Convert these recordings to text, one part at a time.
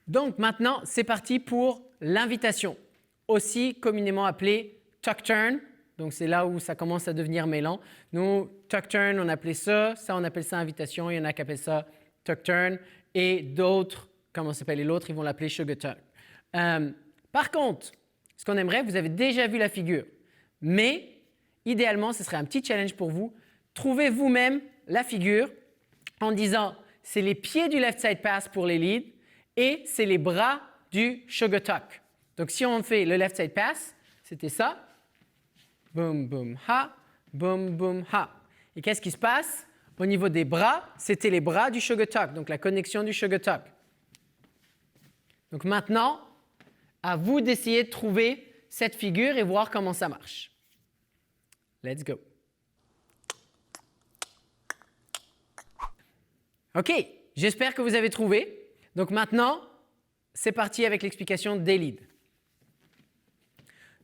Donc maintenant, c'est parti pour l'invitation, aussi communément appelée tuck turn. Donc c'est là où ça commence à devenir mêlant. Nous, tuck turn, on appelait ça on appelle ça invitation. Il y en a qui appellent ça tuck turn. Et d'autres, comment s'appelle l'autre, ils vont l'appeler sugar tuck. Par contre, ce qu'on aimerait, vous avez déjà vu la figure, mais idéalement, ce serait un petit challenge pour vous. Trouvez vous-même la figure en disant, c'est les pieds du left side pass pour les leads et c'est les bras du sugar tuck. Donc, si on fait le left side pass, c'était ça. Boum, boum, ha, boum, boum, ha. Et qu'est-ce qui se passe? Au niveau des bras, c'était les bras du sugar tuck, donc la connexion du sugar tuck. Donc maintenant, à vous d'essayer de trouver cette figure et voir comment ça marche. Let's go. OK, j'espère que vous avez trouvé. Donc maintenant, c'est parti avec l'explication des leads.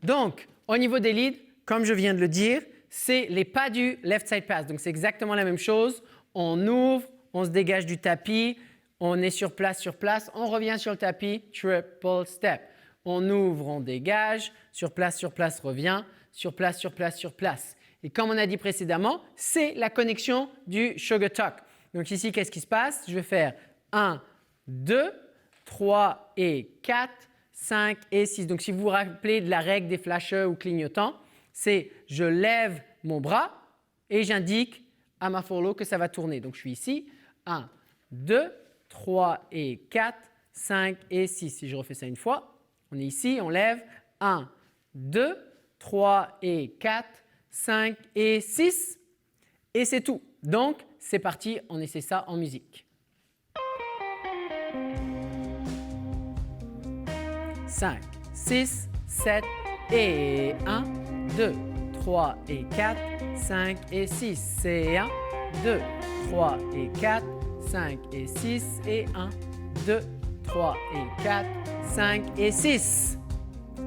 Donc, au niveau des leads, comme je viens de le dire, c'est les pas du left side pass. Donc, c'est exactement la même chose. On ouvre, on se dégage du tapis, on est sur place, on revient sur le tapis, triple step. On ouvre, on dégage, sur place, revient, sur place. Et comme on a dit précédemment, c'est la connexion du sugar tuck. Donc ici, qu'est-ce qui se passe? Je vais faire 1, 2, 3 et 4, 5 et 6. Donc si vous vous rappelez de la règle des flasheurs ou clignotants, c'est je lève mon bras et j'indique à ma follow que ça va tourner. Donc je suis ici, 1, 2, 3 et 4, 5 et 6. Si je refais ça une fois, on est ici, on lève 1, 2, 3 et 4, 5 et 6 et c'est tout. Donc c'est parti, on essaie ça en musique. 5, 6, 7 et 1, 2, 3 et 4, 5 et 6 et 1, 2, 3 et 4, 5 et 6 et 1, 2, 3 et 4, 5 et 6.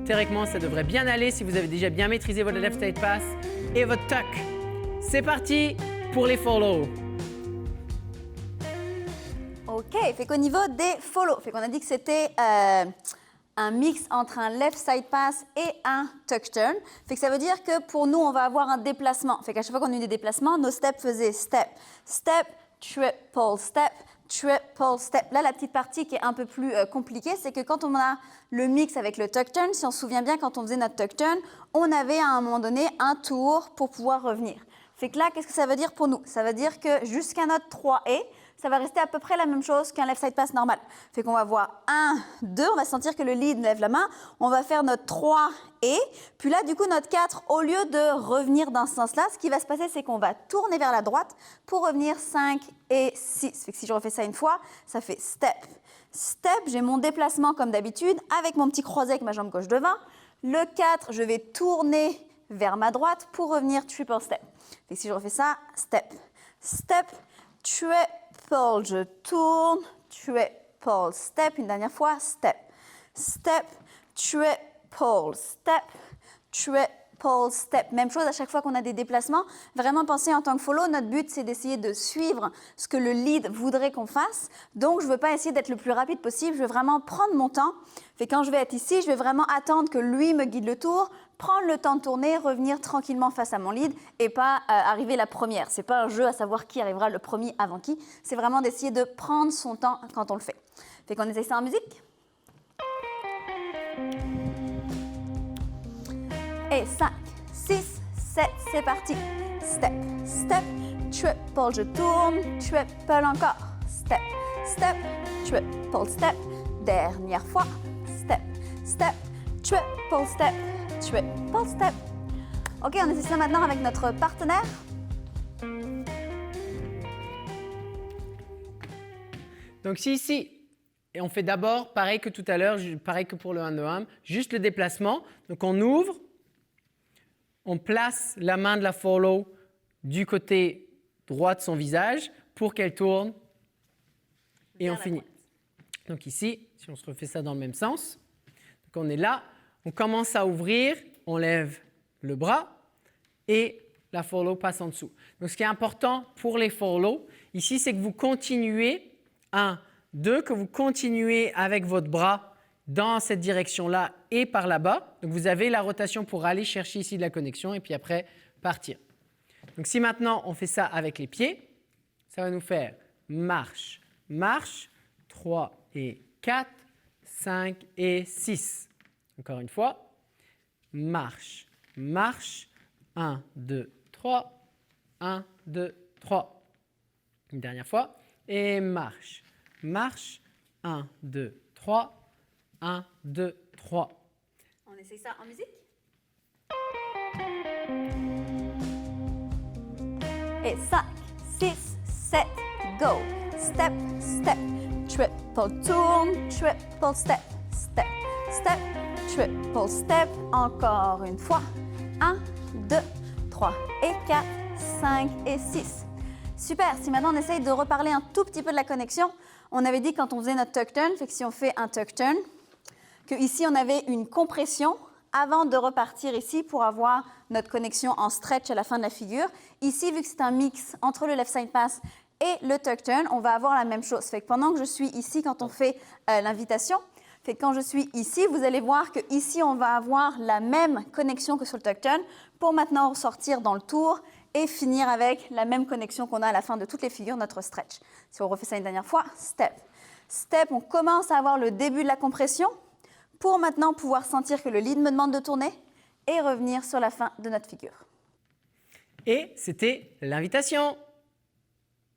Théoriquement, ça devrait bien aller si vous avez déjà bien maîtrisé votre left side pass et votre tuck. C'est parti pour les follow. OK, fait qu'au niveau des follow, fait qu'on a dit que c'était un mix entre un left side pass et un tuck turn. Fait que ça veut dire que pour nous, on va avoir un déplacement. Fait qu'à chaque fois qu'on a eu des déplacements, nos steps faisaient step, step, triple step, triple step. Là, la petite partie qui est un peu plus compliquée, c'est que quand on a le mix avec le tuck turn, si on se souvient bien, quand on faisait notre tuck turn, on avait à un moment donné un tour pour pouvoir revenir. Fait que là, qu'est-ce que ça veut dire pour nous? Ça veut dire que jusqu'à notre 3 et, ça va rester à peu près la même chose qu'un left side pass normal. Fait qu'on va voir 1, 2, on va sentir que le lead lève la main, on va faire notre 3 et, puis là, du coup, notre 4, au lieu de revenir dans ce sens-là, ce qui va se passer, c'est qu'on va tourner vers la droite pour revenir 5 et 6. Fait que si je refais ça une fois, ça fait step, step, j'ai mon déplacement comme d'habitude, avec mon petit croisé avec ma jambe gauche devant. Le 4, je vais tourner vers ma droite pour revenir triple step. Fait que si je refais ça, step, step, triple, je tourne, triple step, une dernière fois, step, step, triple step, triple step. Même chose à chaque fois qu'on a des déplacements. Vraiment penser en tant que follow, notre but c'est d'essayer de suivre ce que le lead voudrait qu'on fasse. Donc je ne veux pas essayer d'être le plus rapide possible, je veux vraiment prendre mon temps. Fait quand je vais être ici, je vais vraiment attendre que lui me guide le tour, prendre le temps de tourner, revenir tranquillement face à mon lead et pas arriver la première. Ce n'est pas un jeu à savoir qui arrivera le premier avant qui. C'est vraiment d'essayer de prendre son temps quand on le fait. Fait qu'on essaye ça en musique. Et 5, 6, 7, c'est parti. Step, step, triple, je tourne, triple encore. Step, step, triple step. Dernière fois. Step, step, triple step. Triple step. OK, on essaie ça maintenant avec notre partenaire. Donc si ici, et on fait d'abord pareil que tout à l'heure, pareil que pour le 1 de 1, juste le déplacement. Donc on ouvre, on place la main de la follow du côté droit de son visage pour qu'elle tourne et on finit. Donc ici, si on se refait ça dans le même sens, Donc on est là, on commence à ouvrir, on lève le bras et la follow passe en dessous. Donc ce qui est important pour les follow, ici, c'est que vous continuez, 1, 2, que vous continuez avec votre bras dans cette direction-là et par là-bas. Donc vous avez la rotation pour aller chercher ici de la connexion et puis après partir. Donc si maintenant on fait ça avec les pieds, ça va nous faire marche, marche, 3 et 4, 5 et 6. Encore une fois, marche, marche, 1, 2, 3, 1, 2, 3. Une dernière fois, et marche, marche, 1, 2, 3, 1, 2, 3. On essaye ça en musique? Et 5, 6, 7, go. Step, step, triple tourne, triple step, step, step, triple step. Encore une fois. 1, 2, 3 et 4, 5 et 6. Super, si maintenant on essaye de reparler un tout petit peu de la connexion, on avait dit quand on faisait notre tuck turn, fait que si on fait un tuck turn, que ici on avait une compression avant de repartir ici pour avoir notre connexion en stretch à la fin de la figure. Ici, vu que c'est un mix entre le left side pass et le tuck turn, on va avoir la même chose. Fait que pendant que je suis ici, quand on fait l'invitation, fait que quand je suis ici, vous allez voir qu'ici, on va avoir la même connexion que sur le tuck turn pour maintenant ressortir dans le tour et finir avec la même connexion qu'on a à la fin de toutes les figures, notre stretch. Si on refait ça une dernière fois, step. Step, on commence à avoir le début de la compression pour maintenant pouvoir sentir que le lead me demande de tourner et revenir sur la fin de notre figure. Et c'était l'invitation.